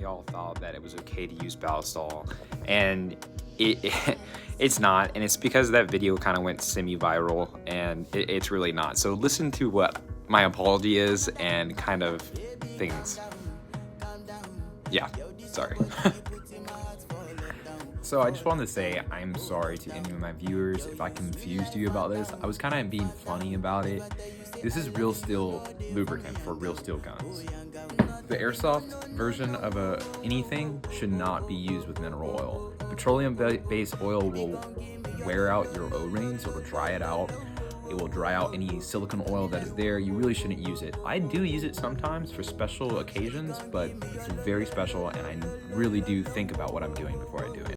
y'all thought that it was okay to use Ballistol, and it's not, and it's because that video kind of went semi-viral, and it's really not. So listen to what my apology is and kind of things. Yeah, sorry. So I just wanted to say I'm sorry to any of my viewers if I confused you about this. I was kind of being funny about it. This is Real Steel lubricant for Real Steel guns. The airsoft version of anything should not be used with mineral oil. Petroleum-based oil will wear out your O-rings, it will dry it out. It will dry out any silicone oil that is there. You really shouldn't use it. I do use it sometimes for special occasions, but it's very special and I really do think about what I'm doing before I do it.